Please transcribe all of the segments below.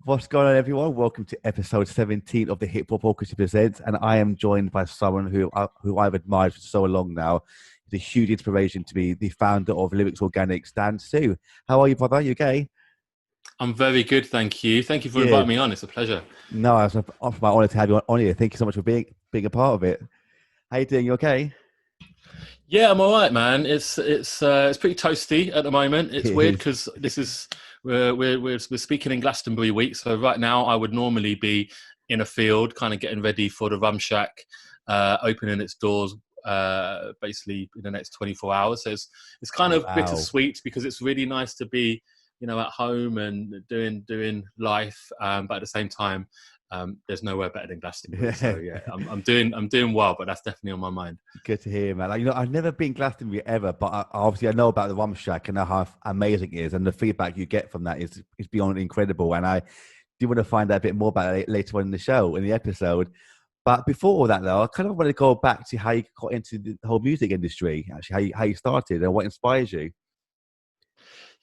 What's going on, everyone? Welcome to episode 17 of the Hip Hop Orchestra Presents, and I am joined by someone who I've admired for so long now. He's a huge inspiration to me, the founder of Lyrix Organix, Dan Tsu. How are you, brother? You okay? I'm very good, thank you. Thank you for inviting Good. me on. It's a pleasure. No, it's my honor to have you on here. Thank you so much for being a part of it. How you doing? You okay? Yeah, I'm all right, man. It's pretty toasty at the moment. It It's weird is. because this is we're speaking in Glastonbury week. So right now, I would normally be in a field, kind of getting ready for the Rum Shack opening its doors. Basically in the next 24 hours. So it's kind of Wow. bittersweet because it's really nice to be, at home and doing life, but at the same time, there's nowhere better than Glastonbury. So yeah, I'm doing well, but that's definitely on my mind. Good to hear, man. I've never been Glastonbury ever, but obviously I know about the Rum Shack and how amazing it is, and the feedback you get from that is beyond incredible. And I do want to find out a bit more about it later on in the show, in the episode. But before all that, though, I kind of want to go back to how you got into the whole music industry, actually, how you started and what inspires you.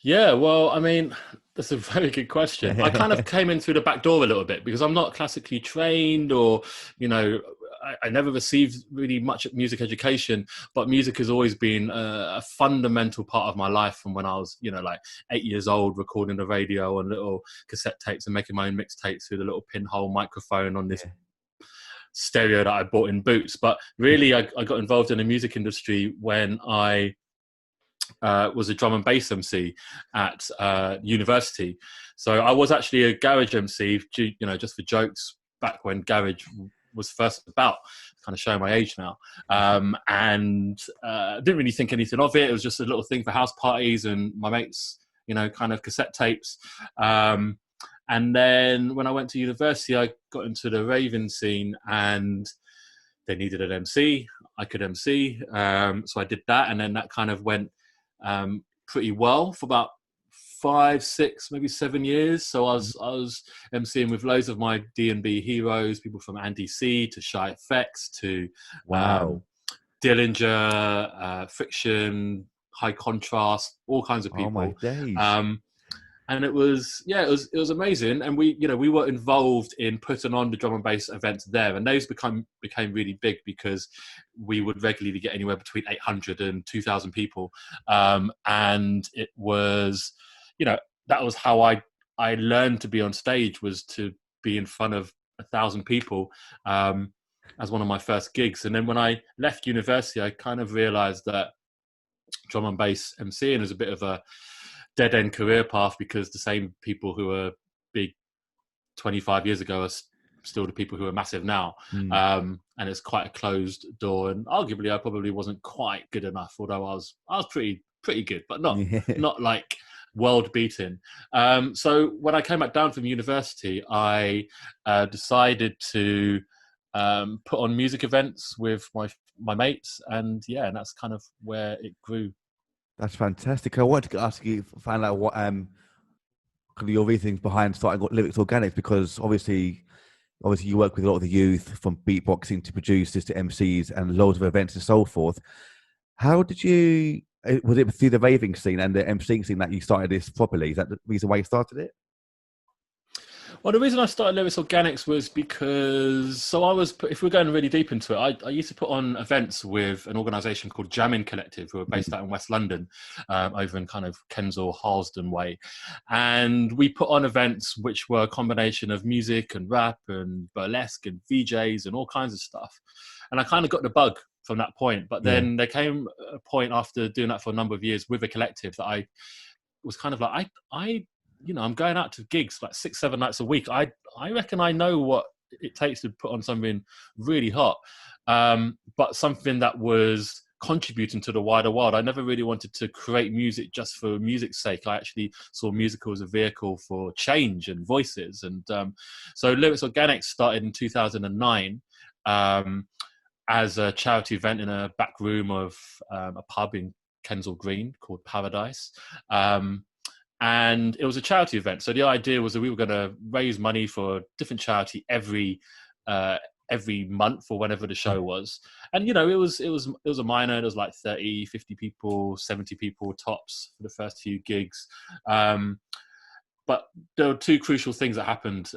Yeah, well, I mean, that's a very good question. I kind of came in through the back door a little bit because I'm not classically trained or, you know, I never received really much music education, but music has always been a fundamental part of my life from when I was, like 8 years old, recording the radio on little cassette tapes and making my own mixtapes through the little pinhole microphone on this Yeah. stereo that I bought in Boots. But really, I got involved in the music industry when I was a drum and bass MC at university. So I was actually a garage MC, just for jokes back when garage was first about. Kind of showing my age now, and didn't really think anything of it. It was just a little thing for house parties and my mates, kind of cassette tapes. And then when I went to university, I got into the raving scene and they needed an MC. I could MC. So I did that. And then that kind of went pretty well for about 5, 6, maybe 7 years. So I was emceeing with loads of my D&B heroes, people from Andy C to Shy FX to Wow. um, Dillinger, Friction, High Contrast, all kinds of Oh my people. days. Um, and it was amazing. And we were involved in putting on the drum and bass events there, and those became really big because we would regularly get anywhere between 800 and 2,000 people, and it was, that was how I learned to be on stage, was to be in front of 1,000 people. As one of my first gigs. And then when I left university, I kind of realized that drum and bass MCing is a bit of a dead end career path because the same people who were big 25 years ago are still the people who are massive now. Mm. And it's quite a closed door. And arguably, I probably wasn't quite good enough, although I was pretty good, but not Yeah. not like world beating. So when I came back down from university, I decided to put on music events with my mates, and yeah, and that's kind of where it grew. That's fantastic. I wanted to ask you, find out what kind of your reasons behind starting Lyrics Organics, because obviously you work with a lot of the youth, from beatboxing to producers to MCs and loads of events and so forth. How did you? Was it through the raving scene and the MCing scene that you started this properly? Is that the reason why you started it? Well, the reason I started Lyrix Organics was because, so if we're going really deep into it, I used to put on events with an organisation called Jammin Collective, who are based out in West London, over in kind of Kensal, Harlesden way. And we put on events which were a combination of music and rap and burlesque and VJs and all kinds of stuff. And I kind of got the bug from that point. But Yeah. then there came a point after doing that for a number of years with a collective that I was kind of like, I'm going out to gigs like 6, 7 nights a week. I reckon I know what it takes to put on something really hot, but something that was contributing to the wider world. I never really wanted to create music just for music's sake. I actually saw musical as a vehicle for change and voices. And so Lyrix Organics started in 2009 as a charity event in a back room of a pub in Kensal Green called Paradise. And it was a charity event. So the idea was that we were going to raise money for a different charity every month or whenever the show was. And, it was a minor. It was like 30, 50 people, 70 people tops for the first few gigs. but there were two crucial things that happened.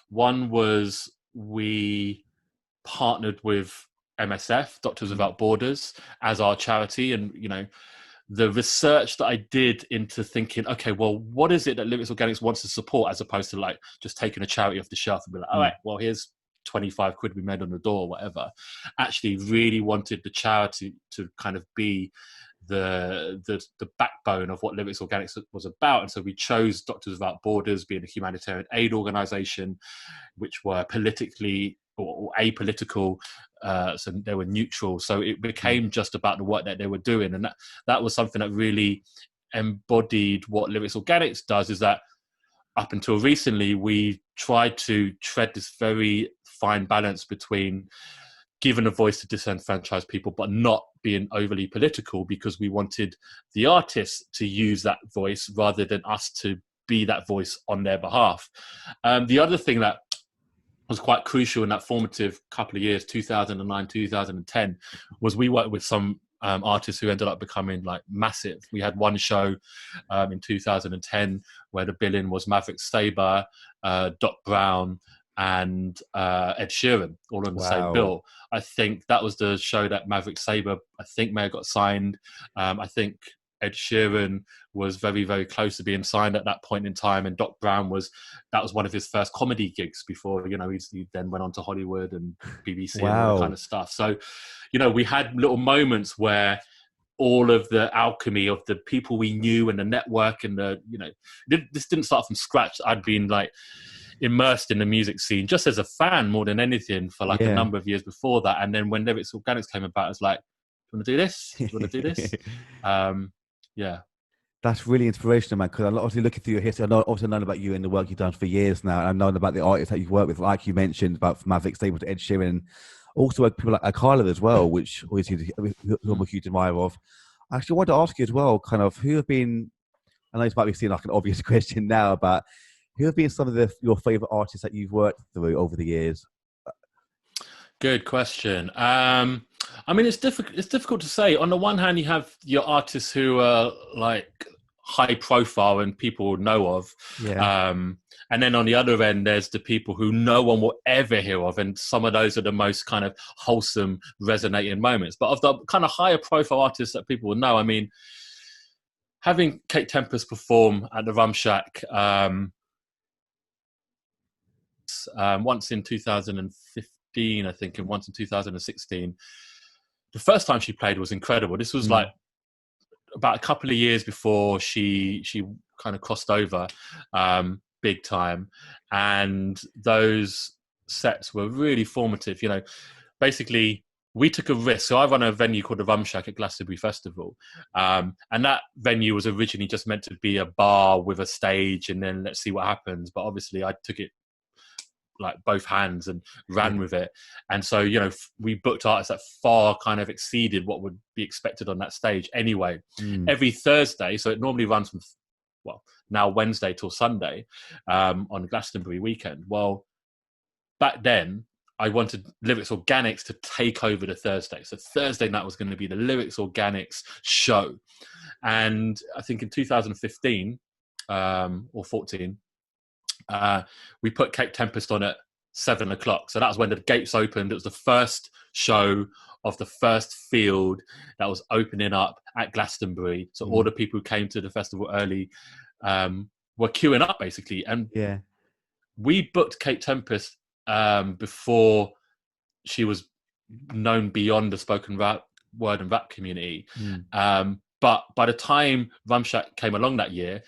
One was we partnered with MSF, Doctors Without Borders, as our charity. And, you know, the research that I did into thinking, okay, well, what is it that Lyrix Organix wants to support, as opposed to like just taking a charity off the shelf and be like, all right, well, here's 25 quid we made on the door or whatever. Actually really wanted the charity to kind of be the backbone of what Lyrix Organix was about. And so we chose Doctors Without Borders, being a humanitarian aid organization, which were politically or apolitical, so they were neutral. So it became just about the work that they were doing. And that was something that really embodied what Lyrix Organix does, is that up until recently, we tried to tread this very fine balance between giving a voice to disenfranchised people, but not being overly political, because we wanted the artists to use that voice rather than us to be that voice on their behalf. The other thing that was quite crucial in that formative couple of years, 2009, 2010, was we worked with some artists who ended up becoming like massive. We had one show in 2010 where the billing was Maverick Sabre, Doc Brown, and Ed Sheeran, all on the same bill. I think that was the show that Maverick Sabre, I think, may have got signed. I think Ed Sheeran was very, very close to being signed at that point in time, and Doc Brown that was one of his first comedy gigs before, you know, he then went on to Hollywood and BBC and all that kind of stuff. So, you know, we had little moments where all of the alchemy of the people we knew and the network and the, you know, this didn't start from scratch. I'd been like immersed in the music scene just as a fan more than anything for like a number of years before that. And then when Lyrix Organix came about, I was like, do you want to do this? Do you want to do this? Yeah. That's really inspirational, man, because I'm obviously looking through your history. I know, also known about you and the work you've done for years now. And I've known about the artists that you've worked with, like you mentioned, about from Maverick Sabre to Ed Sheeran. Also, people like Akala as well, which obviously I'm a huge admirer of. I actually wanted to ask you as well, kind of, who have been, I know this might be seen like an obvious question now, but who have been some of your favourite artists that you've worked through over the years? Good question. I mean, it's difficult to say. On the one hand, you have your artists who are like high profile and people know of. And then on the other end, there's the people who no one will ever hear of. And some of those are the most kind of wholesome, resonating moments. But of the kind of higher profile artists that people will know, I mean, having Kate Tempest perform at the Rum Shack once in 2015, I think, and once in 2016. The first time she played was incredible. This was like about a couple of years before she kind of crossed over big time. And those sets were really formative. You know, basically, we took a risk. So I run a venue called the Rum Shack at Glastonbury Festival. And that venue was originally just meant to be a bar with a stage and then let's see what happens. But obviously I took it like both hands and ran with it. And so, you know, we booked artists that far kind of exceeded what would be expected on that stage anyway. Every Thursday, so it normally runs from, well, now Wednesday till Sunday on Glastonbury weekend. Well, back then, I wanted Lyrix Organix to take over the Thursday. So Thursday night was going to be the Lyrix Organix show. And I think in 2015 or 14, we put Kate Tempest on at 7:00. So that was when the gates opened. It was the first show of the first field that was opening up at Glastonbury. So all the people who came to the festival early were queuing up basically. And we booked Kate Tempest before she was known beyond the spoken rap, word and rap community. But by the time Rum Shack came along that year,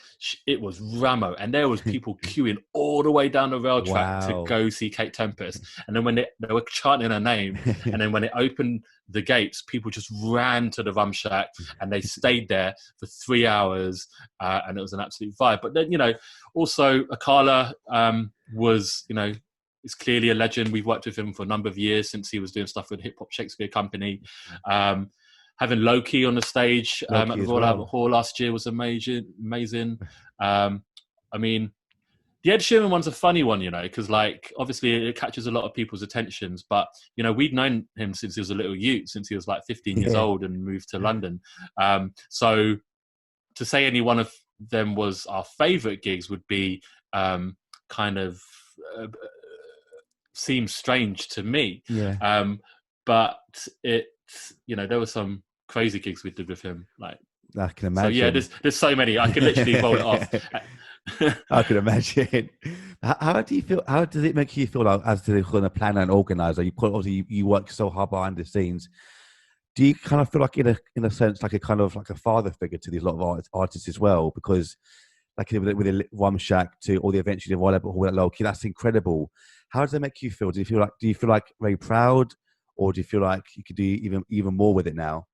it was Ramo, and there was people queuing all the way down the rail track to go see Kate Tempest. And then when they were chanting her name, and then when it opened the gates, people just ran to the Rum Shack, and they stayed there for 3 hours, and it was an absolute vibe. But then, you know, also Akala was, you know, is clearly a legend. We've worked with him for a number of years since he was doing stuff with Hip Hop Shakespeare Company. Having Lowkey on the stage at the Royal Albert Hall last year was amazing. I mean, the Ed Sheeran one's a funny one, you know, because like obviously it catches a lot of people's attentions. But you know, we'd known him since he was a little youth, since he was like 15 years old and moved to London. So to say any one of then was our favorite gigs would be kind of seems strange to me. Yeah. But it, there were some crazy gigs we did with him. Like, I can so yeah, imagine. there's so many. I could literally roll it off. I can imagine. How do you feel? How does it make you feel like, as the kind of planner and organizer? Obviously you work so hard behind the scenes. Do you kind of feel like, in a sense, like a kind of like a father figure to these lot of artists as well? Because like with the Rum Shack to all the events you did, whatever, Lowkey, that's incredible. How does that make you feel? Do you feel like very proud, or do you feel like you could do even more with it now?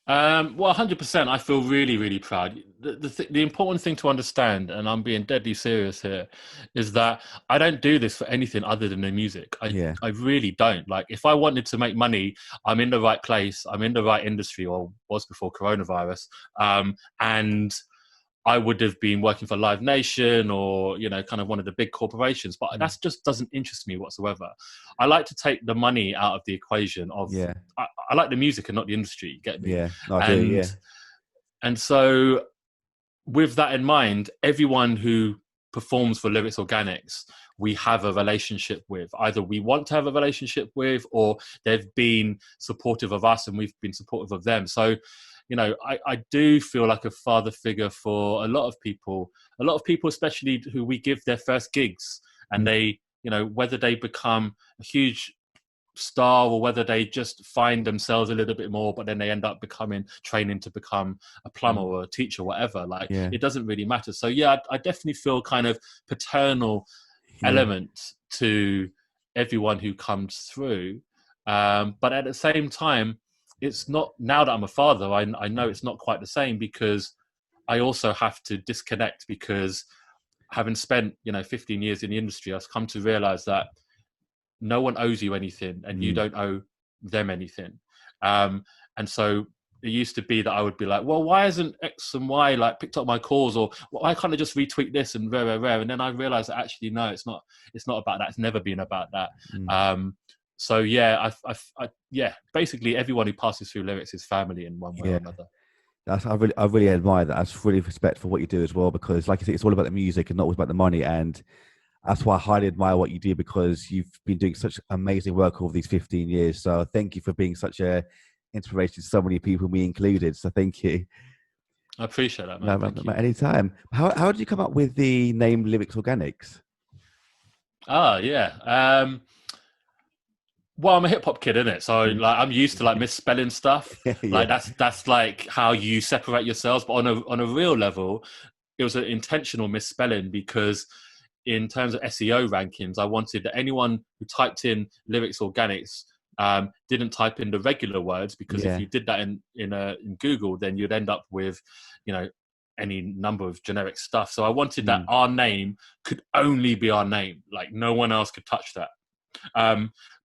Well, 100%. I feel really, really proud. The important thing to understand, and I'm being deadly serious here, is that I don't do this for anything other than the music. Yeah. I really don't. Like, if I wanted to make money, I'm in the right place. I'm in the right industry, or was before coronavirus. And I would have been working for Live Nation or, kind of one of the big corporations, but that just doesn't interest me whatsoever. I like to take the money out of the equation of, Yeah. I like the music and not the industry, you get me? Yeah. No, I do, yeah. And so with that in mind, everyone who performs for Lyrix Organix, we have a relationship with. Either we want to have a relationship with, or they've been supportive of us and we've been supportive of them. So, I do feel like a father figure for a lot of people, especially who we give their first gigs, and they, whether they become a huge star or whether they just find themselves a little bit more, but then they end up training to become a plumber or a teacher or whatever. Like, it doesn't really matter. So yeah, I definitely feel kind of paternal element to everyone who comes through. But at the same time, it's not, now that I'm a father, I know it's not quite the same, because I also have to disconnect, because having spent, 15 years in the industry, I've come to realize that no one owes you anything and you don't owe them anything. And so it used to be that I would be like, well, why hasn't X and Y like picked up my calls, or why can't I just retweet this and rare. And then I realized that actually, no, it's not about that. It's never been about that. So yeah, basically everyone who passes through Lyrix is family in one way or another. I really admire that. That's really respect for what you do as well, because like I said, it's all about the music and not always about the money. And that's why I highly admire what you do, because you've been doing such amazing work over these 15 years. So thank you for being such a inspiration to so many people, me included. So thank you. I appreciate that, man. Thank you. Anytime. How did you come up with the name Lyrix Organix? Well, I'm a hip hop kid, innit? So like, I'm used to like misspelling stuff. Like that's like how you separate yourselves. But on a real level, it was an intentional misspelling, because in terms of SEO rankings, I wanted that anyone who typed in Lyrix Organix didn't type in the regular words, because if you did that in Google, then you'd end up with, any number of generic stuff. So I wanted that our name could only be our name, like no one else could touch that.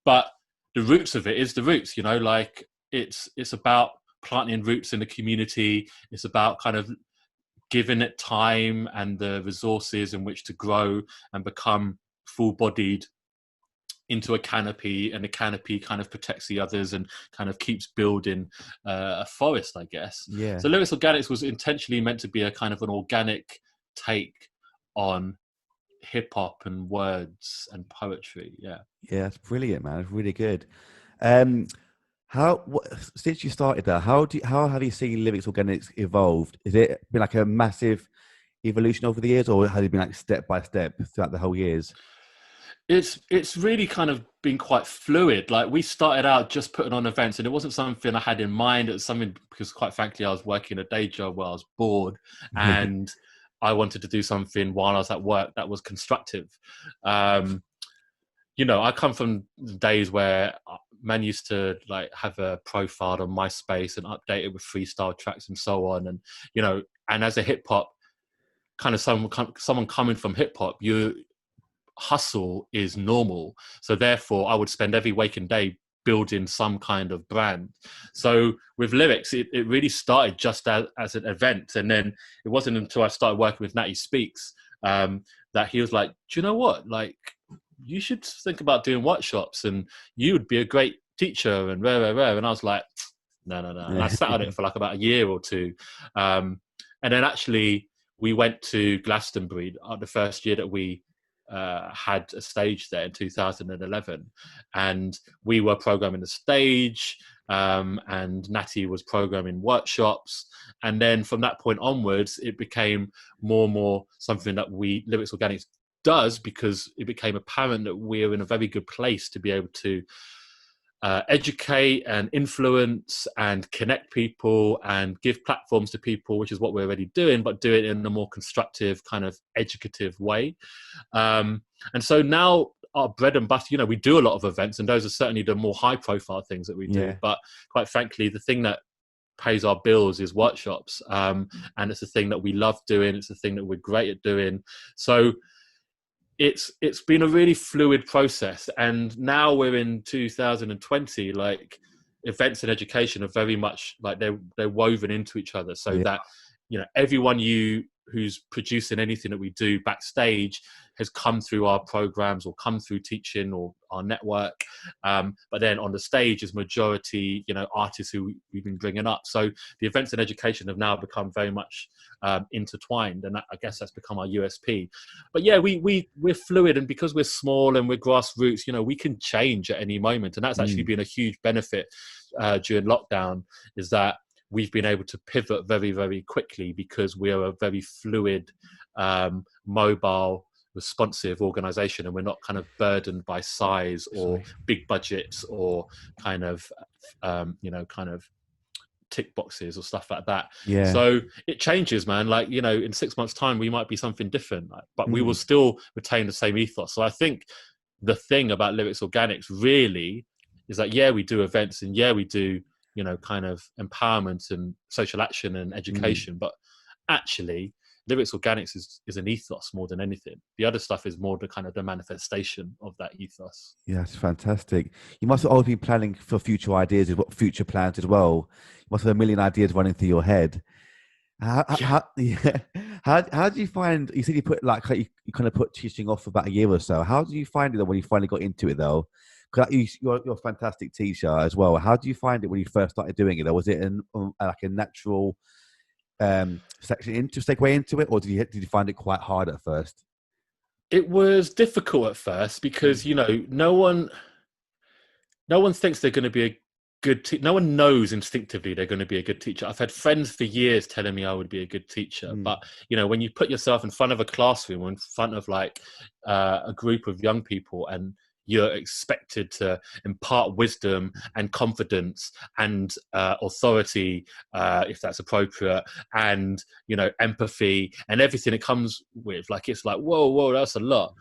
But the roots of it is the roots, like it's about planting roots in the community. It's about kind of giving it time and the resources in which to grow and become full-bodied into a canopy, and the canopy kind of protects the others and kind of keeps building a forest, I guess. Yeah. So Lyrix Organix was intentionally meant to be a kind of an organic take on hip hop and words and poetry. Yeah, that's brilliant, man. It's really good. Since you started that, how have you seen Lyrix Organix evolved? Has it been like a massive evolution over the years, or has it been like step by step throughout the whole years? It's really kind of been quite fluid. Like, we started out just putting on events, and it wasn't something I had in mind. It was something because, quite frankly, I was working a day job where I was bored, and I wanted to do something while I was at work that was constructive. I come from days where man used to like have a profile on MySpace and update it with freestyle tracks and so on. And, and as a hip hop, kind of someone coming from hip hop, hustle is normal. So therefore I would spend every waking day building some kind of brand. So with Lyrix, it really started just as an event. And then it wasn't until I started working with Natty Speaks that he was like, do you know what? Like, you should think about doing workshops and you would be a great teacher and rare. And I was like, no. And I sat on it for like about a year or two. And And then actually we went to Glastonbury the first year that we had a stage there in 2011, and we were programming the stage, and Natty was programming workshops. And then from that point onwards, it became more and more something that Lyrix Organix does, because it became apparent that we're in a very good place to be able to educate and influence and connect people and give platforms to people, which is what we're already doing, but do it in a more constructive, kind of educative way. And so now our bread and butter, you know, we do a lot of events, and those are certainly the more high profile things that we do. But quite frankly, the thing that pays our bills is workshops. And it's a thing that we love doing. It's a thing that we're great at doing. So it's been a really fluid process. And now we're in 2020, like events and education are very much like they're woven into each other, so that, you know, everyone who's producing anything that we do backstage has come through our programs or come through teaching or our network. But then on the stage is majority, you know, artists who we've been bringing up. So the events and education have now become very much intertwined, and I guess that's become our USP. But yeah, we're fluid, and because we're small and we're grassroots, you know, we can change at any moment. And that's actually been a huge benefit during lockdown, is that we've been able to pivot very, very quickly, because we are a very fluid, mobile, responsive organization, and we're not kind of burdened by size or big budgets or kind of, you know, kind of tick boxes or stuff like that. So it changes, man. Like, you know, in 6 months' time, we might be something different, but we will still retain the same ethos. So I think the thing about Lyrix Organix really is that, yeah, we do events, and yeah, we do, you know, kind of empowerment and social action and education. But actually, Lyrix Organix is an ethos more than anything. The other stuff is more the kind of the manifestation of that ethos. Yeah, it's fantastic. You must have always been planning for future ideas, future plans as well. You must have a million ideas running through your head. How do you find, you said you put like, you kind of put teaching off for about a year or so. How do you find it when you finally got into it though? Because you're a fantastic teacher as well. How do you find it when you first started doing it? Or was it like a natural section to segue into it, or did you find it quite hard at first? It was difficult at first, because, you know, no one thinks they're going to be a good no one knows instinctively they're going to be a good teacher. I've had friends for years telling me I would be a good teacher, but, you know, when you put yourself in front of a classroom or in front of like a group of young people, and you're expected to impart wisdom and confidence and authority, if that's appropriate, and, you know, empathy and everything it comes with, like, it's like, whoa, that's a lot.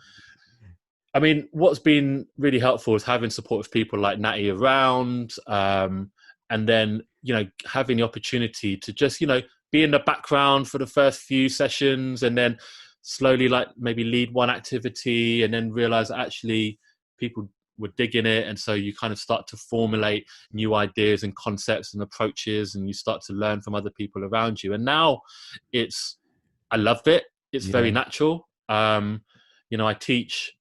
I mean, what's been really helpful is having supportive people like Natty around, and then, you know, having the opportunity to just, you know, be in the background for the first few sessions, and then slowly, like, maybe lead one activity, and then realize actually people were digging it. And so you kind of start to formulate new ideas and concepts and approaches, and you start to learn from other people around you. And now I love it. It's very natural. You know, I teach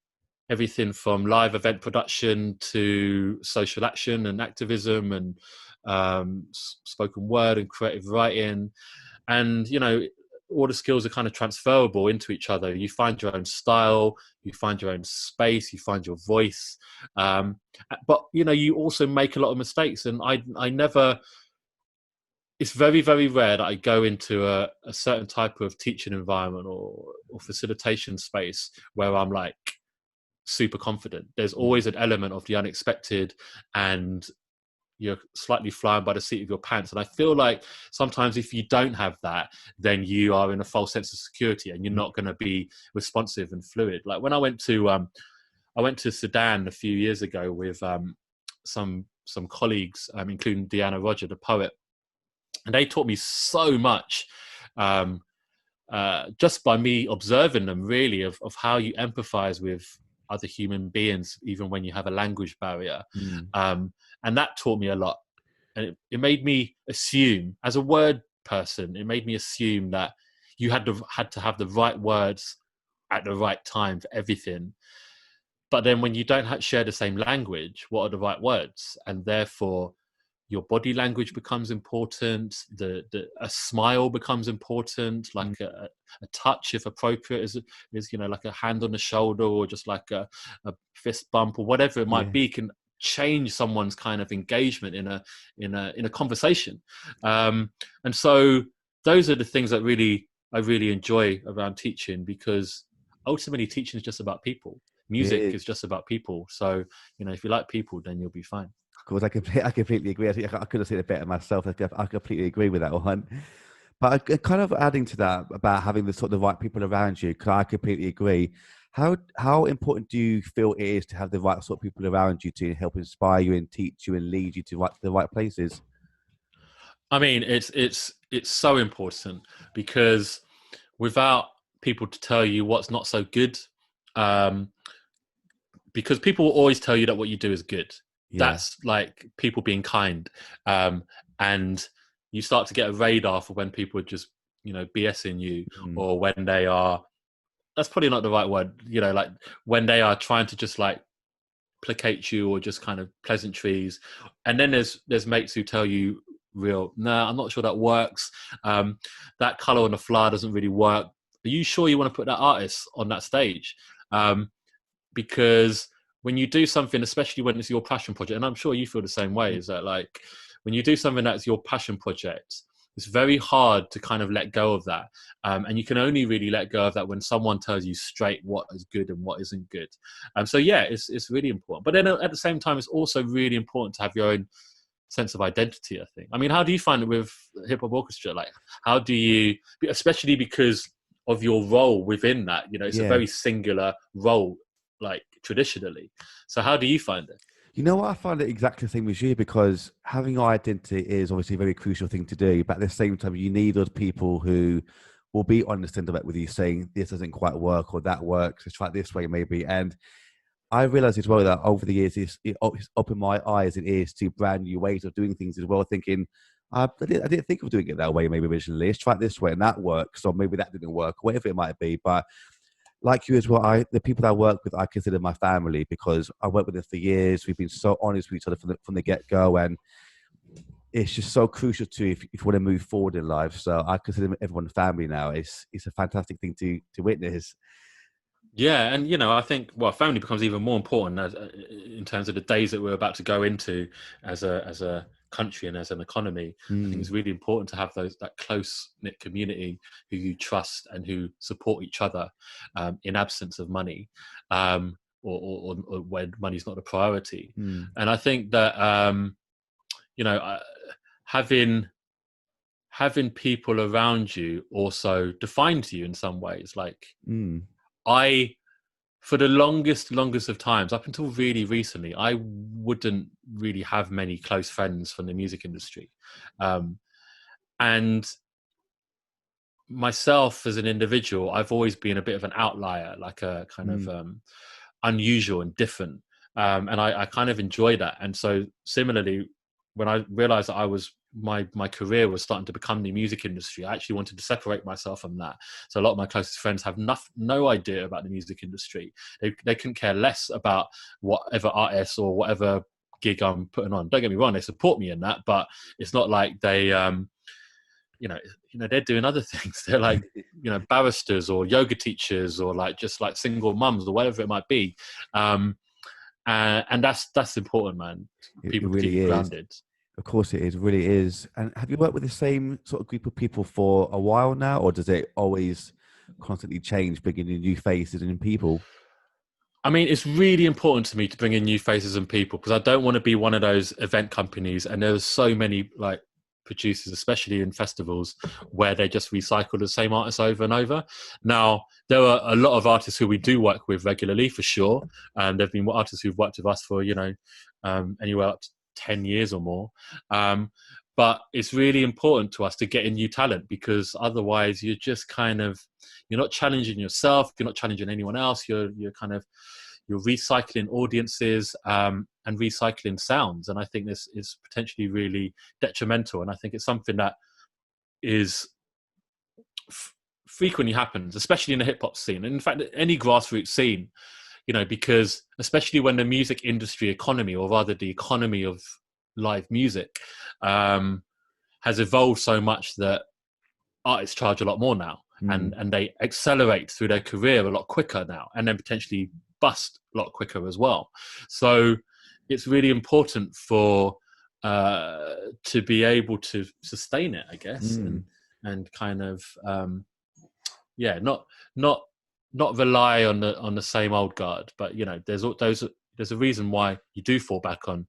everything from live event production to social action and activism and spoken word and creative writing. And, you know, all the skills are kind of transferable into each other. You find your own style, you find your own space, you find your voice. But, you know, you also make a lot of mistakes. And I never, it's very, very rare that I go into a certain type of teaching environment or facilitation space where I'm like super confident. There's always an element of the unexpected, and you're slightly flying by the seat of your pants. And I feel like sometimes if you don't have that, then you are in a false sense of security, and you're not going to be responsive and fluid. Like when I went to Sudan a few years ago with some colleagues, including Deanna Roger, the poet, and they taught me so much just by me observing them, really, of how you empathize with other human beings, even when you have a language barrier. And that taught me a lot. And it made me assume, as a word person, it made me assume that you had to have the right words at the right time for everything. But then when you don't share the same language, what are the right words? And therefore, your body language becomes important. A smile becomes important, like a touch, if appropriate, is like a hand on the shoulder, or just like a fist bump, or whatever it might be, can change someone's kind of engagement in a conversation. And so those are the things that I really enjoy around teaching, because ultimately teaching is just about people. Music is just about people. So, if you like people, then you'll be fine. Of course, I completely agree. I could have said it better myself. I completely agree with that one. But kind of adding to that about having the sort of right people around you, because I completely agree. How important do you feel it is to have the right sort of people around you to help inspire you and teach you and lead you to the right places? I mean, it's so important, because without people to tell you what's not so good, because people will always tell you that what you do is good. That's like people being kind, and you start to get a radar for when people are just BSing you, or when they are, that's probably not the right word, like when they are trying to just like placate you, or just kind of pleasantries. And then there's mates who tell you I'm not sure that works, that color on the flyer doesn't really work, are you sure you want to put that artist on that stage? Because when you do something, especially when it's your passion project, and I'm sure you feel the same way, is that like when you do something that's your passion project, it's very hard to kind of let go of that. And you can only really let go of that when someone tells you straight what is good and what isn't good. So yeah, it's really important. But then at the same time, it's also really important to have your own sense of identity, I think. I mean, how do you find it with Hip Hop Orchestra? Like, how do you, especially because of your role within that, it's a very singular role, like traditionally. So how do you find it? You know what? I find it exactly the same as you, because having your identity is obviously a very crucial thing to do. But at the same time, you need other people who will be honest and direct with you, saying this doesn't quite work or that works. Let's try it this way, maybe. And I realized as well that over the years, it opened my eyes and ears to brand new ways of doing things as well. Thinking, I didn't think of doing it that way, maybe originally. Let's try it this way, and that works. Or maybe that didn't work, whatever it might be. But like you as well, the people that I work with, I consider my family, because I worked with them for years. We've been so honest with each other from the get-go, and it's just so crucial to if you want to move forward in life. So I consider everyone family now. It's a fantastic thing to witness. Yeah, and I think family becomes even more important in terms of the days that we're about to go into as a country and as an economy. I think it's really important to have that close knit community who you trust and who support each other in absence of money, or when money's not a priority. And I think that having people around you also defines you in some ways. Like for the longest of times, up until really recently, I wouldn't really have many close friends from the music industry. And myself as an individual, I've always been a bit of an outlier, like a kind of unusual and different. And I kind of enjoy that. And so similarly, when I realized that my career was starting to become the music industry, I actually wanted to separate myself from that. So a lot of my closest friends have no idea about the music industry. They couldn't care less about whatever artist or whatever gig I'm putting on. Don't get me wrong, they support me in that, but it's not like they, they're doing other things. They're like, barristers or yoga teachers, or like just like single mums or whatever it might be. And that's important, man. People really keep you grounded. Of course it is, really is. And have you worked with the same sort of group of people for a while now, or does it always constantly change, bringing in new faces and people? I mean, it's really important to me to bring in new faces and people, because I don't want to be one of those event companies. And there's so many like producers, especially in festivals, where they just recycle the same artists over and over. Now, there are a lot of artists who we do work with regularly, for sure. And there've been artists who've worked with us for, anywhere up to 10 years or more. But it's really important to us to get in new talent, because otherwise you're just you're not challenging yourself, you're not challenging anyone else, you're recycling audiences and recycling sounds. And I think this is potentially really detrimental. And I think it's something that is frequently happens, especially in the hip hop scene. And in fact, any grassroots scene, because especially when the music industry economy, or rather the economy of live music has evolved so much that artists charge a lot more now, and they accelerate through their career a lot quicker now, and then potentially bust a lot quicker as well. So it's really important for to be able to sustain it, I guess, and kind of not rely on the same old guard. But there's a reason why you do fall back on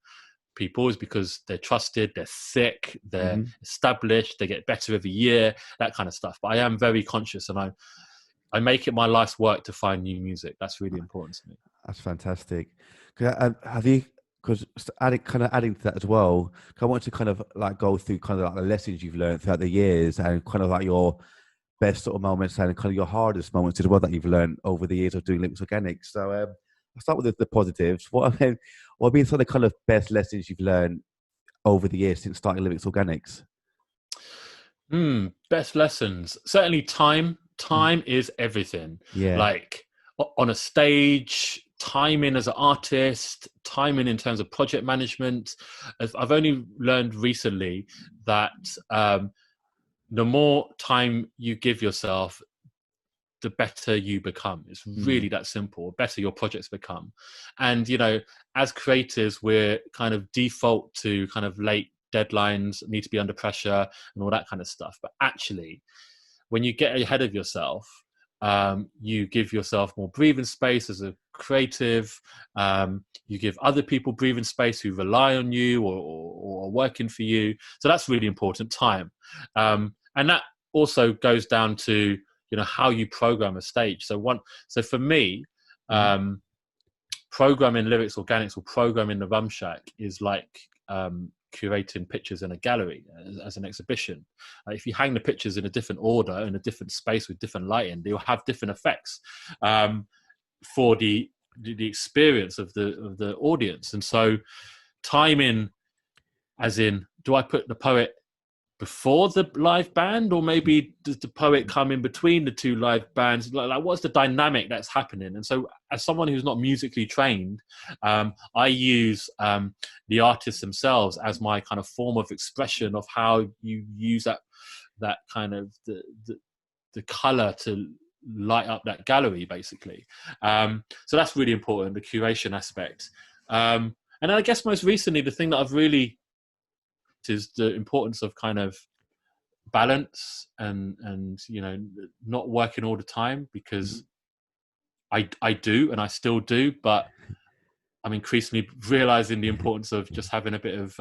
people, is because they're trusted, they're thick, they're established, they get better every year, that kind of stuff. But I am very conscious, and I make it my life's work to find new music. That's really important to me. That's fantastic. Have you? Because adding to that as well, I want to kind of like go through kind of like the lessons you've learned throughout the years, and kind of like your best sort of moments and kind of your hardest moments as well that you've learned over the years of doing Lyrix Organix. So I'll start with the positives. What have been some of the kind of best lessons you've learned over the years since starting Lyrix Organix? Best lessons. Certainly time. Time is everything. Yeah. Like on a stage, timing as an artist, timing in terms of project management. I've only learned recently that the more time you give yourself, the better you become. It's really that simple. The better your projects become. And, as creators, we're kind of default to kind of late deadlines, need to be under pressure and all that kind of stuff. But actually, when you get ahead of yourself, you give yourself more breathing space as a creative. You give other people breathing space who rely on you or are working for you. So that's really important, time. And that also goes down to, how you program a stage. So for me, programming Lyrix Organix or programming the Rum Shack is like curating pictures in a gallery as an exhibition. If you hang the pictures in a different order, in a different space with different lighting, they'll have different effects for the experience of the audience. And so timing, as in, do I put the poet before the live band, or maybe does the poet come in between the two live bands? Like what's the dynamic that's happening? And so as someone who's not musically trained, I use the artists themselves as my kind of form of expression of how you use that kind of the color to light up that gallery, basically. So that's really important, the curation aspect. And then I guess most recently, the thing that I've really is the importance of kind of balance and not working all the time, because I do, and I still do, but I'm increasingly realizing the importance of just having a bit of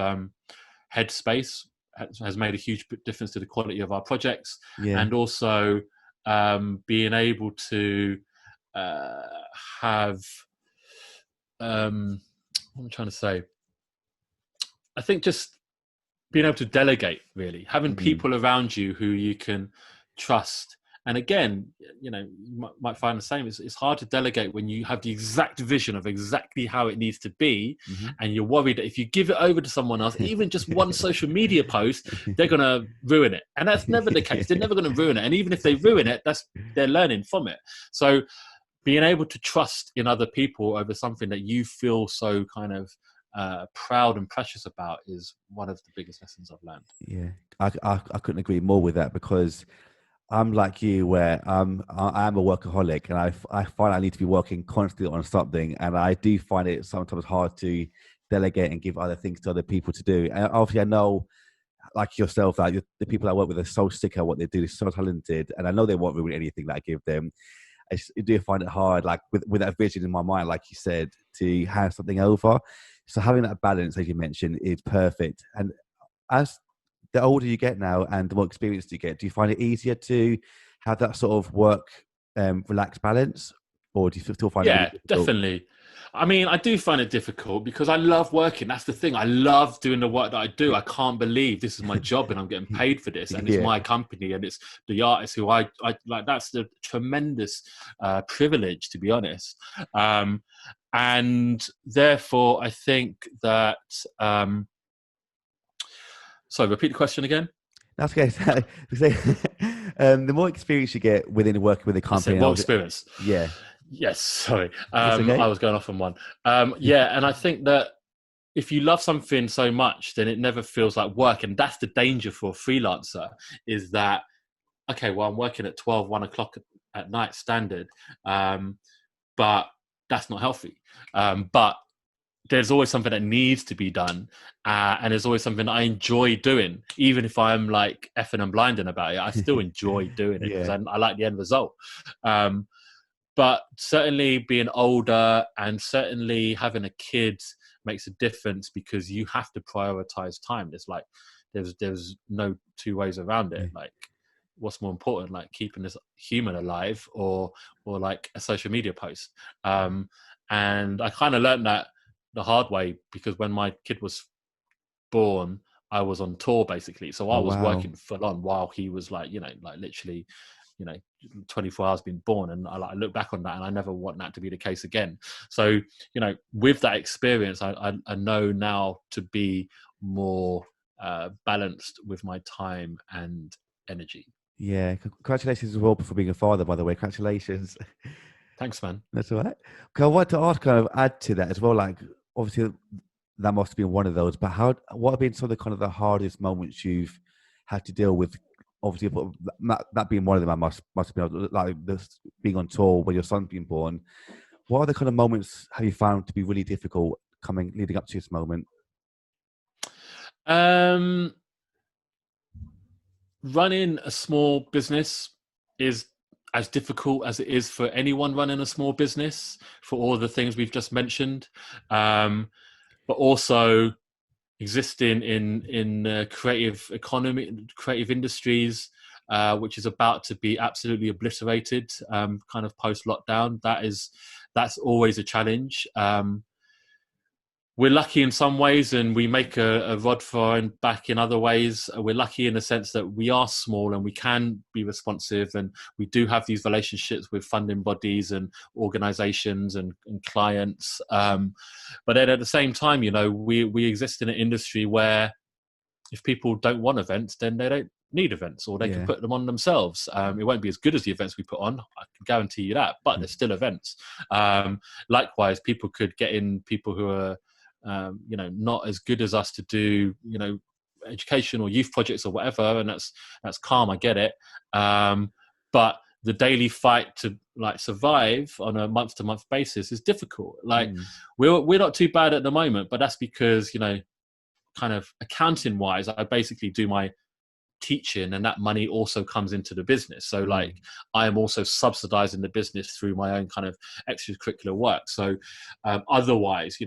headspace has made a huge difference to the quality of our projects. And also being able to have what am I trying to say? I think just being able to delegate, really, having people around you who you can trust. And again, you might find the same. It's hard to delegate when you have the exact vision of exactly how it needs to be, and you're worried that if you give it over to someone else, even just one social media post, they're going to ruin it. And that's never the case. They're never going to ruin it. And even if they ruin it, they're learning from it. So being able to trust in other people over something that you feel so kind of proud and precious about is one of the biggest lessons I've learned. Yeah, I couldn't agree more with that, because I'm like you, where I am a workaholic, and I find I need to be working constantly on something, and I do find it sometimes hard to delegate and give other things to other people to do. And obviously, I know, like yourself, that the people I work with are so sick at what they do, they're so talented, and I know they won't ruin anything that I give them. I do find it hard, like with that vision in my mind, like you said, to hand something over. So having that balance, as you mentioned, is perfect. And as the older you get now and the more experience you get, do you find it easier to have that sort of work relaxed balance, or do you still find it really difficult? Definitely. I mean, I do find it difficult because I love working. That's the thing. I love doing the work that I do. I can't believe this is my job and I'm getting paid for this, and it's my company, and it's the artists who I like. That's the tremendous privilege, to be honest. And therefore, I think that. Sorry, repeat the question again. That's okay. The more experience you get within working with a company, more experience. Yeah. Yes. Sorry, okay. I was going off on one. And I think that if you love something so much, then it never feels like work. And that's the danger for a freelancer, is that, okay, well, I'm working at 12, 1 o'clock at night standard, but that's not healthy. But there's always something that needs to be done, and there's always something I enjoy doing, even if I'm like effing and blinding about it. I still enjoy doing it because I like the end result. But certainly being older and certainly having a kid makes a difference, because you have to prioritize time. There's no two ways around it. Like, what's more important, like keeping this human alive, or like a social media post? And I kind of learned that the hard way, because when my kid was born, I was on tour basically. So I was working full on while he was like literally, 24 hours being born. And I look back on that and I never want that to be the case again. So, with that experience, I know now to be more balanced with my time and energy. Yeah, congratulations as well for being a father, by the way. Congratulations. Thanks, man. That's all right. Okay, I want to ask, kind of add to that as well. Like, obviously, that must have been one of those. But what have been some of the kind of the hardest moments you've had to deal with? Obviously, that being one of them, I must have been like this, being on tour when your son's being born. What other kind of moments have you found to be really difficult leading up to this moment? Running a small business is as difficult as it is for anyone running a small business, for all the things we've just mentioned, but also existing in creative economy, creative industries, which is about to be absolutely obliterated, kind of post lockdown. That's always a challenge. We're lucky in some ways, and we make a rod for our own back in other ways. We're lucky in the sense that we are small and we can be responsive, and we do have these relationships with funding bodies and organizations and clients. But then at the same time, we exist in an industry where if people don't want events, then they don't need events, or they can put them on themselves. It won't be as good as the events we put on, I can guarantee you that, but there's still events. Likewise, people could get in people who are not as good as us to do, education or youth projects or whatever, and that's calm, I get it. But the daily fight to like survive on a month-to-month basis is difficult. Like we're not too bad at the moment, but that's because, kind of accounting wise, I basically do my teaching, and that money also comes into the business. So like I am also subsidizing the business through my own kind of extracurricular work. So otherwise,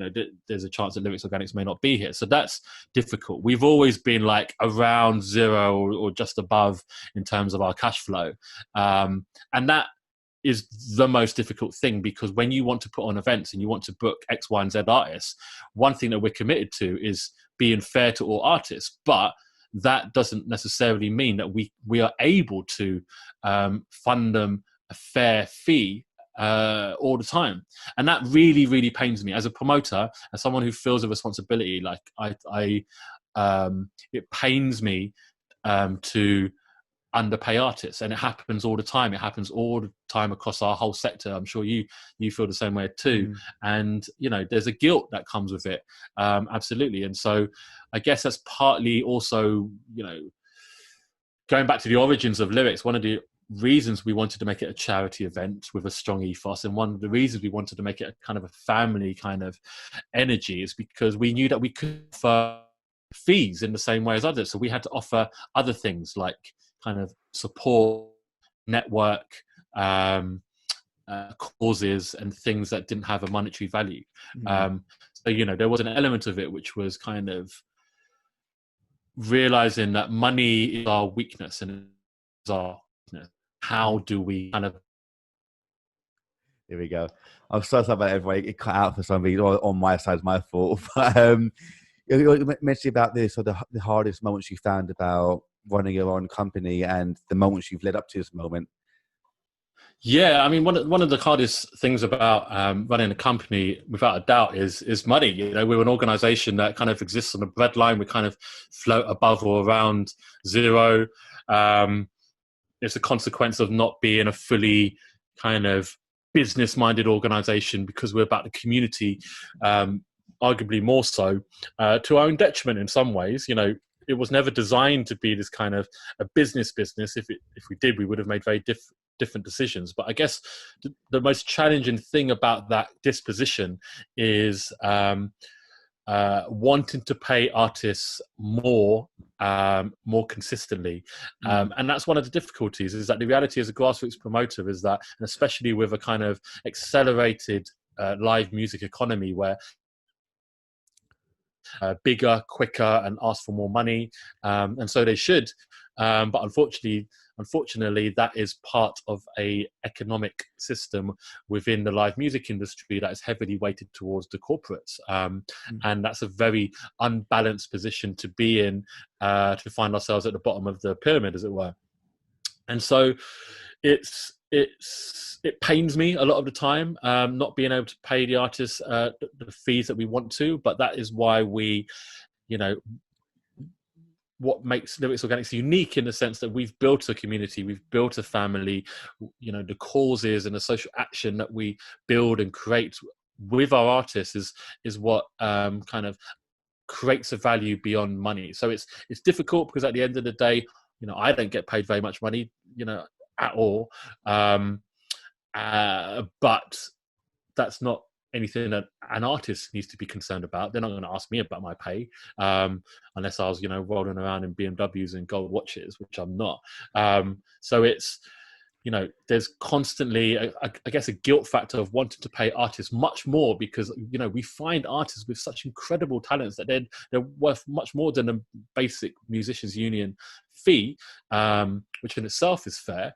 there's a chance that Lyrix Organix may not be here. So that's difficult. We've always been like around zero or just above in terms of our cash flow. And that is the most difficult thing, because when you want to put on events and you want to book X, Y, and Z artists, one thing that we're committed to is being fair to all artists. But that doesn't necessarily mean that we are able to fund them a fair fee all the time. And that really, really pains me as a promoter, as someone who feels a responsibility. Like it pains me to underpay artists, and it happens all the time. It happens all the time across our whole sector. I'm sure you feel the same way too. And there's a guilt that comes with it, absolutely. And so I guess that's partly also going back to the origins of Lyrix. One of the reasons we wanted to make it a charity event with a strong ethos, and one of the reasons we wanted to make it a kind of a family kind of energy, is because we knew that we could offer fees in the same way as others. So we had to offer other things like kind of support, network, causes, and things that didn't have a monetary value. So there was an element of it which was kind of realizing that money is our weakness and is our weakness. How do we kind of... Here we go. I'm so sorry about everybody. It cut out for some reason, or on my side, my fault. But you mentioned about this, or the hardest moments you found about running your own company and the moments you've led up to this moment. Yeah, I mean, one of the hardest things about running a company, without a doubt, is money. We're an organization that kind of exists on a breadline. We kind of float above or around zero. It's a consequence of not being a fully kind of business-minded organization, because we're about the community. arguably more so, to our own detriment in some ways. It was never designed to be this kind of a business. If we did, we would have made very different decisions. But I guess the most challenging thing about that disposition is wanting to pay artists more consistently. And that's one of the difficulties, is that the reality as a grassroots promoter is that, and especially with a kind of accelerated live music economy where bigger, quicker, and ask for more money, and so they should. But unfortunately, that is part of a economic system within the live music industry that is heavily weighted towards the corporates, and that's a very unbalanced position to be in, to find ourselves at the bottom of the pyramid, as it were. And so it pains me a lot of the time, not being able to pay the artists the fees that we want to, but that is why we, what makes Lyrix Organix unique, in the sense that we've built a community, we've built a family. The causes and the social action that we build and create with our artists is what kind of creates a value beyond money. So it's difficult, because at the end of the day, I don't get paid very much money, at all. But that's not anything that an artist needs to be concerned about. They're not going to ask me about my pay, unless I was, rolling around in BMWs and gold watches, which I'm not. So it's, there's constantly, I guess, a guilt factor of wanting to pay artists much more, because, we find artists with such incredible talents that they're worth much more than a basic musicians union fee, which in itself is fair.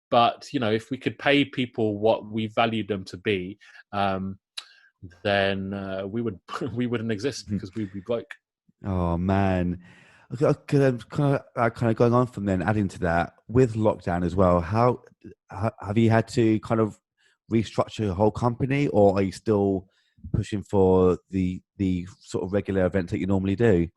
But, if we could pay people what we value them to be, then we wouldn't exist, because we'd be broke. Oh, man. Okay, kind of going on from then, adding to that, with lockdown as well, how have you had to kind of restructure your whole company, or are you still pushing for the sort of regular events that you normally do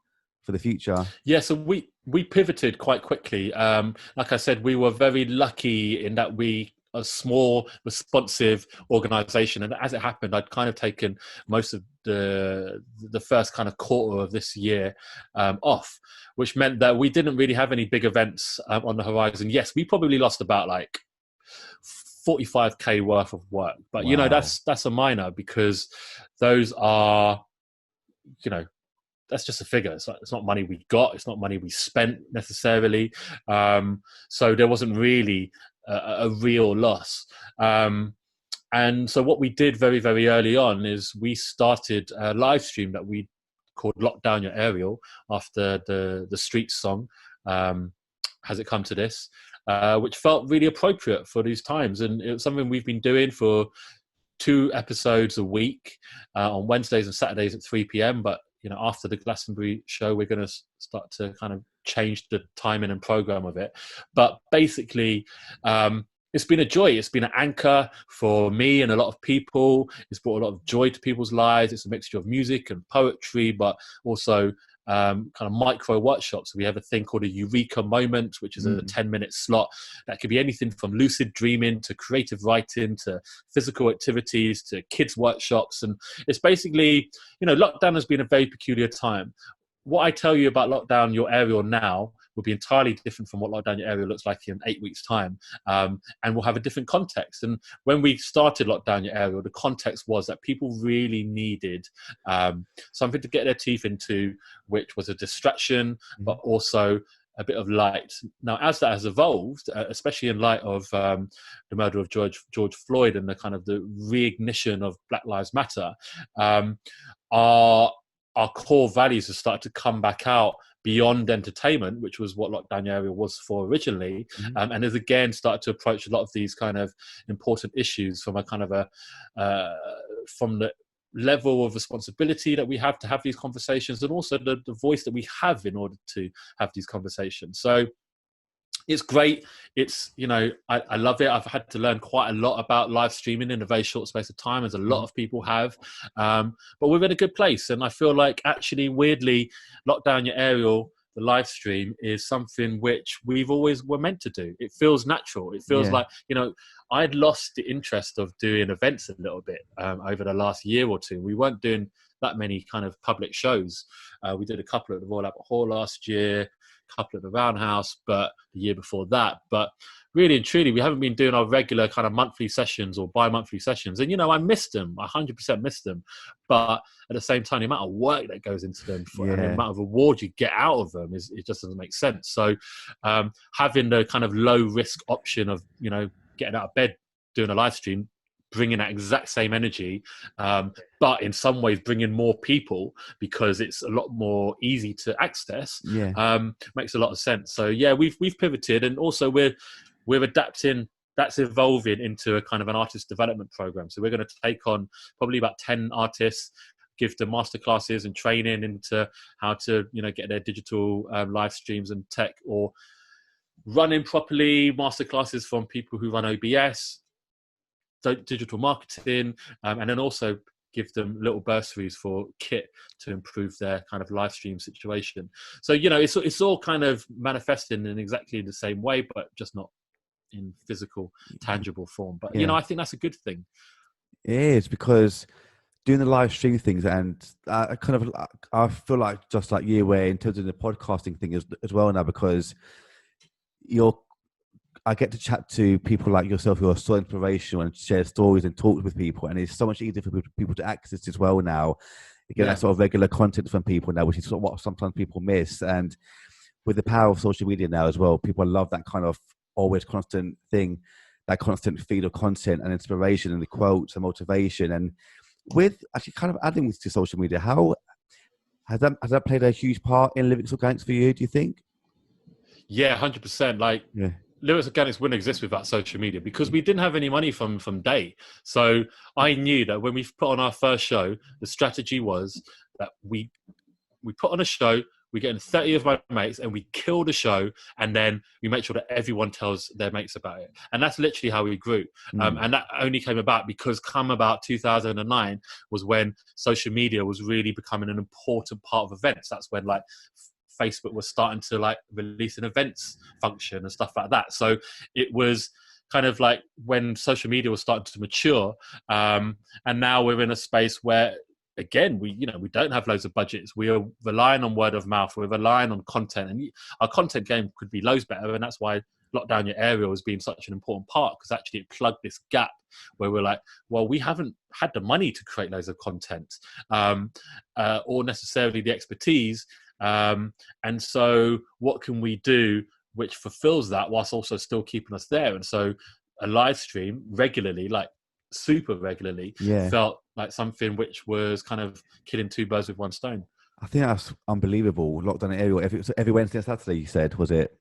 for the future? Yeah, so we pivoted quite quickly. Like I said, we were very lucky in that we a small, responsive organization, and as it happened, I'd kind of taken most of the first kind of quarter of this year off, which meant that we didn't really have any big events on the horizon. Yes, we probably lost about like 45k worth of work, but Wow. that's a minor, because those are, that's just a figure. It's not money we got. It's not money we spent necessarily. So there wasn't really a real loss. And so what we did very, very early on is we started a live stream that we called Lock Down Your Aerial, after the Street song, Has It Come to This, which felt really appropriate for these times. And it was something we've been doing for 2 episodes a week, on Wednesdays and Saturdays at 3 p.m. But after the Glastonbury show, we're going to start to kind of change the timing and program of it. But basically, it's been a joy. It's been an anchor for me and a lot of people. It's brought a lot of joy to people's lives. It's a mixture of music and poetry, but also kind of micro workshops. We have a thing called a Eureka Moment, which is a 10-minute slot that could be anything from lucid dreaming to creative writing to physical activities to kids workshops. And it's basically, lockdown has been a very peculiar time. What I tell you about Lock Down Your Aerial now will be entirely different from what Lock Down Your Aerial looks like in 8 weeks' time, and will have a different context. And when we started Lock Down Your Aerial, the context was that people really needed something to get their teeth into, which was a distraction, but also a bit of light. Now, as that has evolved, especially in light of the murder of George Floyd and the kind of the reignition of Black Lives Matter, our core values have started to come back out beyond entertainment, which was what Lock Down Your Aerial was for originally, and has again started to approach a lot of these kind of important issues from a kind of from the level of responsibility that we have to have these conversations, and also the voice that we have in order to have these conversations. So it's great. It's, I love it. I've had to learn quite a lot about live streaming in a very short space of time, as a lot of people have. But we're in a good place. And I feel like, actually, weirdly, Lock Down Your Aerial, the live stream is something which we've always were meant to do. It feels natural. It feels like, I'd lost the interest of doing events a little bit over the last year or two. We weren't doing that many kind of public shows. We did a couple at the Royal Albert Hall last year, a couple at the Roundhouse, but the year before that. But really and truly, we haven't been doing our regular kind of monthly sessions or bi-monthly sessions. And, I missed them. I 100% missed them. But at the same time, the amount of work that goes into them and the amount of reward you get out of them, it just doesn't make sense. So having the kind of low risk option of, getting out of bed, doing a live stream, bringing that exact same energy, but in some ways bringing more people because it's a lot more easy to access, makes a lot of sense. So we've pivoted, and also we're adapting. That's evolving into a kind of an artist development program. So we're going to take on probably about 10 artists, give them masterclasses and training into how to, get their digital live streams and tech, or running properly, masterclasses from people who run OBS, digital marketing, and then also give them little bursaries for kit to improve their kind of live stream situation. So, it's all kind of manifesting in exactly the same way, but just not in physical, tangible form. But, I think that's a good thing. It is, because doing the live stream things, and I feel like just like you, where in terms of the podcasting thing as well now, because I get to chat to people like yourself who are so inspirational and share stories and talk with people, and it's so much easier for people to access as well now. You get that sort of regular content from people now, which is sort of what sometimes people miss. And with the power of social media now as well, people love that kind of always constant thing, that constant feed of content and inspiration and the quotes and motivation. And with actually kind of adding this to social media, how has that played a huge part in Lyrix Organix for you, do you think? Yeah, 100%. Lyrix Organix wouldn't exist without social media, because we didn't have any money from day. So I knew that when we put on our first show, the strategy was that we put on a show, we get in 30 of my mates and we kill the show, and then we make sure that everyone tells their mates about it. And that's literally how we grew. And that only came about because come about 2009 was when social media was really becoming an important part of events. That's when Facebook was starting to release an events function and stuff like that. So it was kind of like when social media was starting to mature. And now we're in a space where, again, we don't have loads of budgets. We are relying on word of mouth. We're relying on content, and our content game could be loads better. And that's why Lockdown Your Area has been such an important part, because actually it plugged this gap where we're like, well, we haven't had the money to create loads of content, or necessarily the expertise. And so what can we do which fulfills that whilst also still keeping us there? And so a live stream regularly, super regularly, felt like something which was kind of killing two birds with one stone. I think that's unbelievable. Lockdown Area, every Wednesday and Saturday, you said, was it?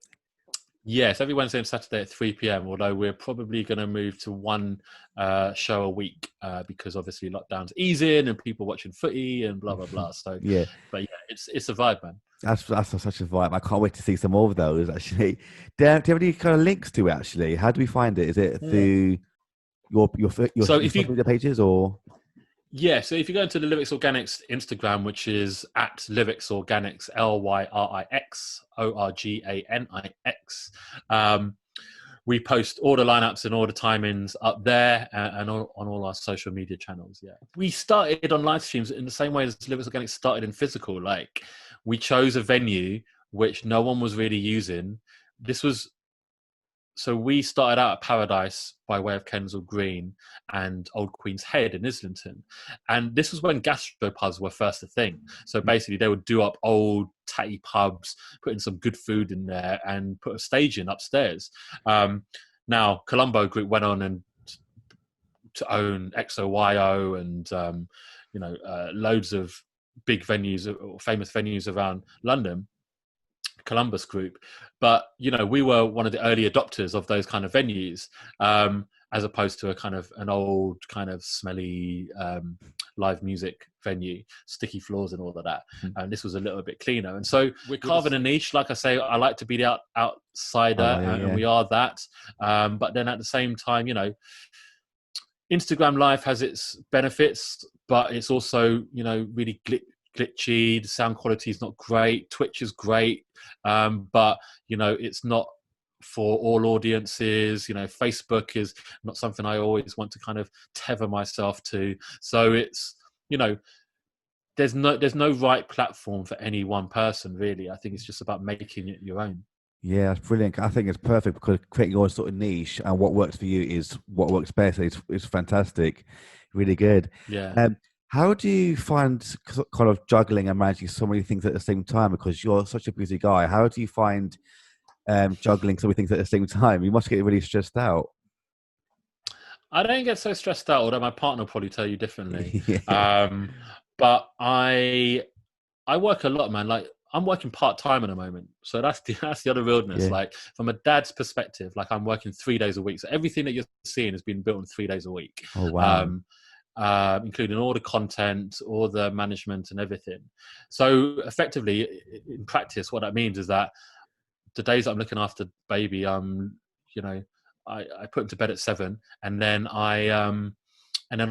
Yes, every Wednesday and Saturday at 3 p.m, although we're probably going to move to one show a week because obviously lockdown's easing and people watching footy and blah, blah, blah. So, but it's a vibe, man. That's such a vibe. I can't wait to see some more of those, actually. Do you have any kind of links to it, actually? How do we find it? Is it through your social media pages, or? Yeah, so if you go into the Lyrix Organix Instagram, which is at Lyrix Organix, Lyrix Organiix, we post all the lineups and all the timings up there and on all our social media channels. Yeah, we started on live streams in the same way as Lyrix Organix started in physical. We chose a venue which no one was really using. So we started out at Paradise by way of Kensal Green and Old Queen's Head in Islington. And this was when gastropubs were first a thing. So basically they would do up old tatty pubs, put in some good food in there and put a stage in upstairs. Now, Colombo Group went on and to own XOYO and, loads of big venues or famous venues around London. Columbus Group, but we were one of the early adopters of those kind of venues, as opposed to a kind of an old kind of smelly live music venue, sticky floors and all of that. And this was a little bit cleaner, and so we're carving a niche. Like I say, I like to be the outsider, and we are that. But then at the same time, Instagram Live has its benefits, but it's also really glitchy. The sound quality is not great. Twitch is great. but it's not for all audiences. Facebook is not something I always want to kind of tether myself to. So it's, there's no right platform for any one person, really. I think it's just about making it your own. Yeah, that's brilliant. I think it's perfect because creating your sort of niche and what works for you is what works best. It's fantastic, really good. Yeah. How do you find kind of juggling and managing so many things at the same time? Because you're such a busy guy. How do you find juggling so many things at the same time? You must get really stressed out. I don't get so stressed out, although my partner will probably tell you differently. Yeah. But I work a lot, man. Like, I'm working part-time at the moment. So that's the other realness. Yeah. Like, from a dad's perspective, like, I'm working 3 days a week. So everything that you're seeing has been built in 3 days a week. Oh, wow. Including all the content, all the management and everything. So effectively, in practice, what that means is that the days that I'm looking after baby, I put him to bed at 7, and then I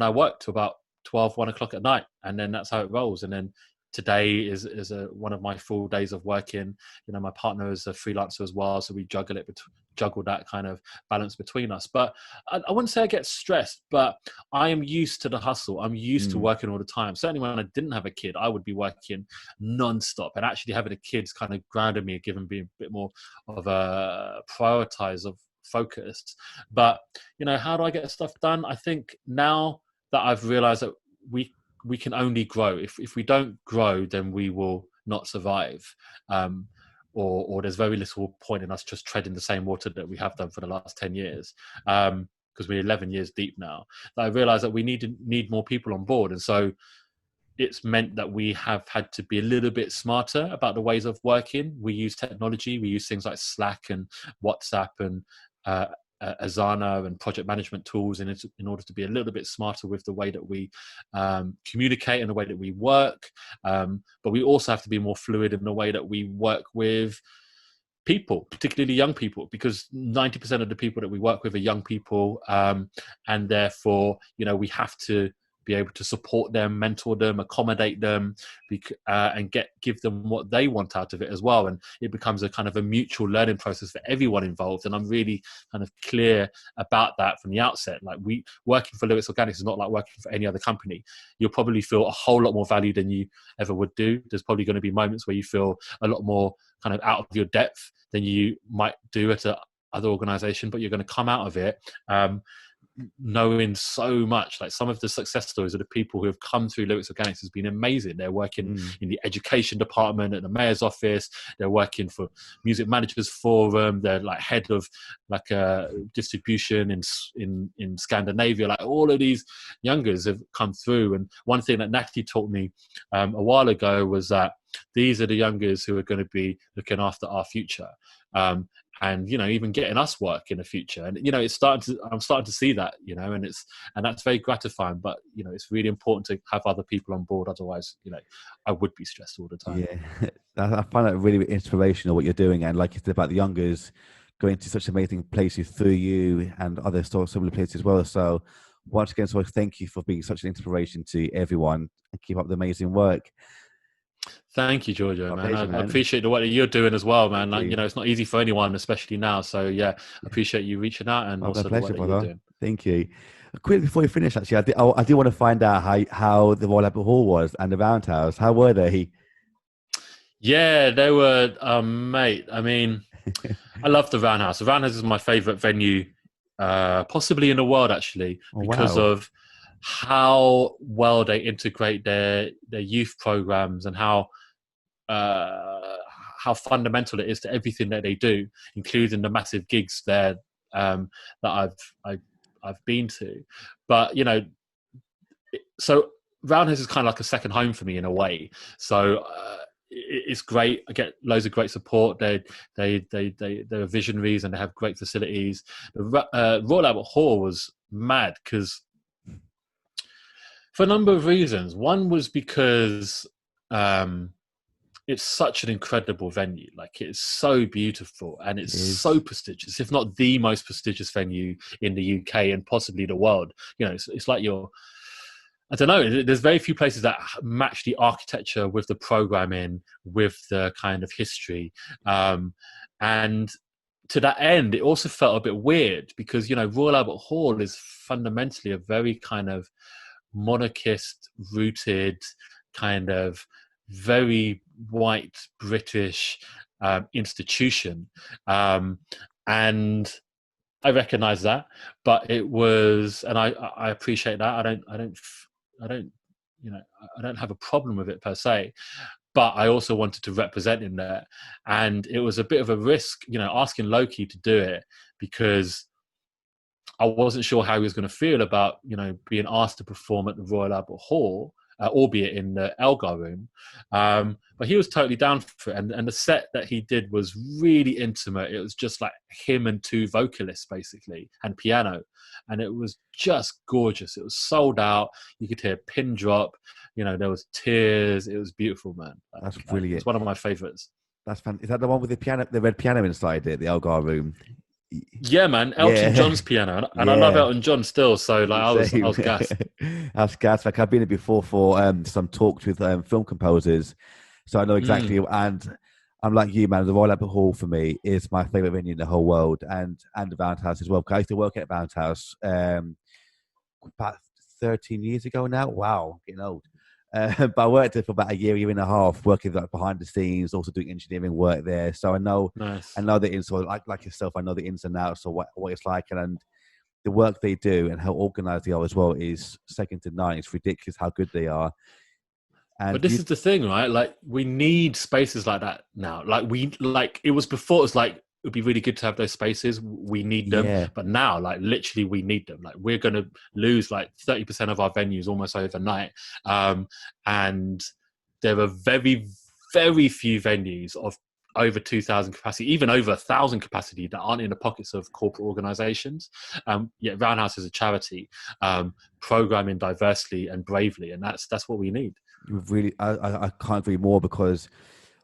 work to about 12, 1 o'clock at night, and then that's how it rolls. And then today is one of my full days of working. My partner is a freelancer as well, so we juggle that kind of balance between us. But I wouldn't say I get stressed, but I am used to the hustle. I'm used to working all the time. Certainly when I didn't have a kid, I would be working non-stop, and actually having a kid's kind of grounded me, given me a bit more of a prioritize of focus. But how do I get stuff done? I think now that I've realized that we can only grow. If we don't grow, then we will not survive. Or there's very little point in us just treading the same water that we have done for the last 10 years. Because we're 11 years deep now. I realized that we need more people on board. And so it's meant that we have had to be a little bit smarter about the ways of working. We use technology. We use things like Slack and WhatsApp and Asana and project management tools in order to be a little bit smarter with the way that we communicate and the way that we work. But we also have to be more fluid in the way that we work with people, particularly young people, because 90% of the people that we work with are young people. And therefore, we have to be able to support them, mentor them, accommodate them, and give them what they want out of it as well. And it becomes a kind of a mutual learning process for everyone involved. And I'm really kind of clear about that from the outset. Like, working for Lyrix Organix is not like working for any other company. You'll probably feel a whole lot more value than you ever would do. There's probably going to be moments where you feel a lot more kind of out of your depth than you might do at other organization, but you're going to come out of it knowing so much. Like, some of the success stories of the people who have come through Lyrix Organix has been amazing. They're working in the education department at the mayor's office. They're working for Music Managers Forum. They're like head of like distribution in Scandinavia. Like, all of these youngers have come through. And one thing that Natty taught me a while ago was that these are the youngers who are going to be looking after our future. And even getting us work in the future. And I'm starting to see that, and that's very gratifying. But it's really important to have other people on board. Otherwise, I would be stressed all the time. Yeah, I find that really inspirational what you're doing, and like you said about the youngers going to such amazing places through you and other similar places as well. So once again, so thank you for being such an inspiration to everyone, and keep up the amazing work. Thank you, Giorgio, man. Pleasure, I appreciate the work that you're doing as well, man. Like, you. it's not easy for anyone, especially now. So yeah, I appreciate you reaching out, and also pleasure, the work that you're doing. Thank you. Quickly before you finish, actually, I do want to find out how the Royal Albert Hall was and the Roundhouse. How were they? Yeah, they were, mate. I mean, I love the Roundhouse. The Roundhouse is my favorite venue, possibly in the world, actually, because of how well they integrate their youth programs and how fundamental it is to everything that they do, including the massive gigs there that I've been to. But so Roundhouse is kind of like a second home for me in a way. So it's great. I get loads of great support. They're visionaries and they have great facilities. The Royal Albert Hall was mad because for a number of reasons. One was because it's such an incredible venue. Like, it's so beautiful and it's so prestigious, if not the most prestigious venue in the UK and possibly the world. It's like you're I don't know. There's very few places that match the architecture with the programming, with the kind of history, and to that end, it also felt a bit weird because Royal Albert Hall is fundamentally a very kind of monarchist-rooted, kind of very white British institution, and I recognize that, but it was, and I appreciate that. I don't, I don't have a problem with it per se, but I also wanted to represent him there, and it was a bit of a risk, asking Lowkey to do it because I wasn't sure how he was going to feel about, being asked to perform at the Royal Albert Hall, albeit in the Elgar room. But he was totally down for it. And the set that he did was really intimate. It was just like him and two vocalists, basically, and piano. And it was just gorgeous. It was sold out. You could hear a pin drop. There was tears. It was beautiful, man. That's brilliant. It's one of my favorites. That's fantastic. Is that the one with the piano, the red piano inside it, the Elgar room? Yeah, man, Elton John's piano, and I love Elton John still. So like, I was gassed. I was gassed. Like I've been here before for some talks with film composers, so I know exactly. And I'm like you, man. The Royal Albert Hall for me is my favorite venue in the whole world, and the Roundhouse as well. I used to work at Roundhouse about 13 years ago now. Wow, getting old. But I worked there for about a year and a half, working like behind the scenes, also doing engineering work there. So I know, I know the ins. So like yourself, I know the ins and outs of what it's like, and the work they do and how organized they are as well is second to none. It's ridiculous how good they are. But this is the thing, right? Like we need spaces like that now. It was before. It was like, it would be really good to have those spaces. We need them, but now, like literally, we need them. Like we're going to lose like 30% of our venues almost overnight, and there are very, very few venues of over 2,000 capacity, even over 1,000 capacity, that aren't in the pockets of corporate organisations. Yet Roundhouse is a charity, programming diversely and bravely, and that's what we need. Really, I can't agree more, because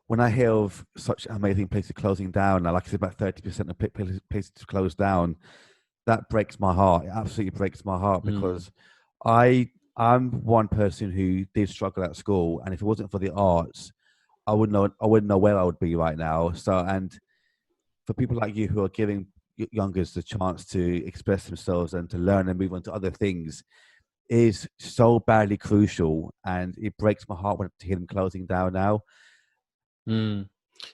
when I hear of such amazing places closing down, now, like I said, about 30% of places to close down, that breaks my heart. It absolutely breaks my heart, because I'm one person who did struggle at school, and if it wasn't for the arts, I wouldn't know where I would be right now. So, and for people like you who are giving youngers the chance to express themselves and to learn and move on to other things is so badly crucial, and it breaks my heart to hear them closing down now.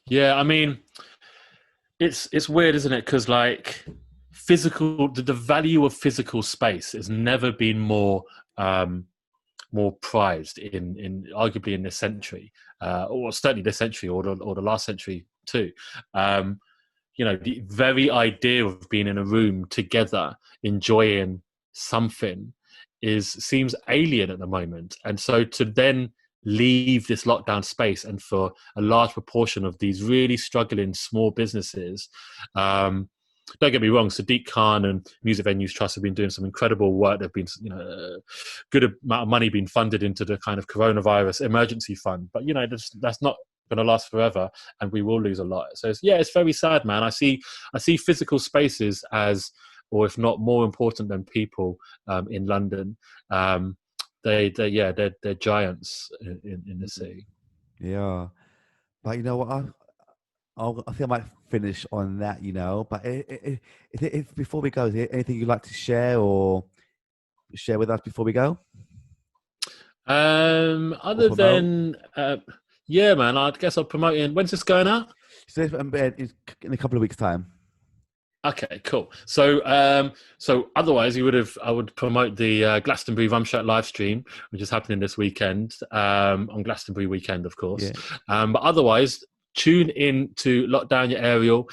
Yeah, I mean, it's weird, isn't it? Because like the value of physical space has never been more prized in arguably in this century, or certainly this century, or the last century too. The very idea of being in a room together enjoying something seems alien at the moment, and so to then leave this lockdown space, and for a large proportion of these really struggling small businesses, don't get me wrong, Sadiq Khan and Music Venues Trust have been doing some incredible work. There've been a good amount of money being funded into the kind of coronavirus emergency fund, but that's not going to last forever, and we will lose a lot. So it's very sad, man. I see physical spaces as, or if not more important than people in London. They're giants in the city. Yeah, but you know what? I think I might finish on that. But if before we go, is there anything you'd like to share with us before we go? Other than man, I guess I'll promote it. When's this going out? So in a couple of weeks' time. Okay, cool. So otherwise, I would promote the Glastonbury Rum Shack live stream, which is happening this weekend, on Glastonbury weekend, of course. Yeah. But otherwise, tune in to Lock Down Your Aerial.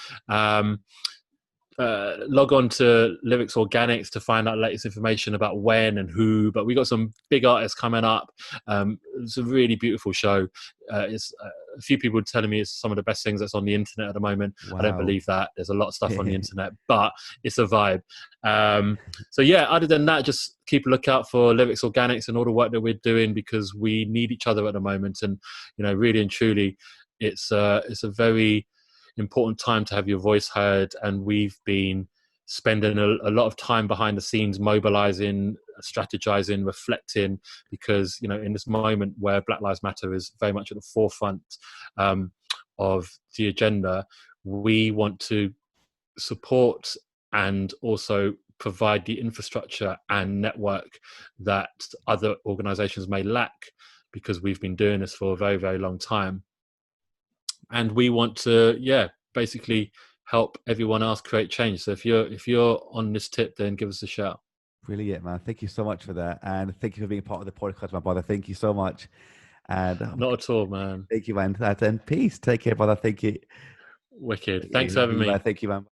Log on to Lyrix Organix to find out latest information about when and who. But we got some big artists coming up. It's a really beautiful show. It's a few people telling me it's some of the best things that's on the internet at the moment. Wow. I don't believe that. There's a lot of stuff on the internet, but it's a vibe. Other than that, just keep a lookout for Lyrix Organix and all the work that we're doing, because we need each other at the moment. And really and truly, it's a very important time to have your voice heard, and we've been spending a lot of time behind the scenes mobilizing strategizing, reflecting, because, you know, in this moment where Black Lives Matter is very much at the forefront of the agenda, we want to support and also provide the infrastructure and network that other organizations may lack, because we've been doing this for a very, very long time. And we want to, basically help everyone else create change. So if you're on this tip, then give us a shout. Brilliant, man. Thank you so much for that. And thank you for being part of the podcast, my brother. Thank you so much. And not at all, man. Thank you, man. And peace. Take care, brother. Thank you. Wicked. Thanks for having me. Thank you, man.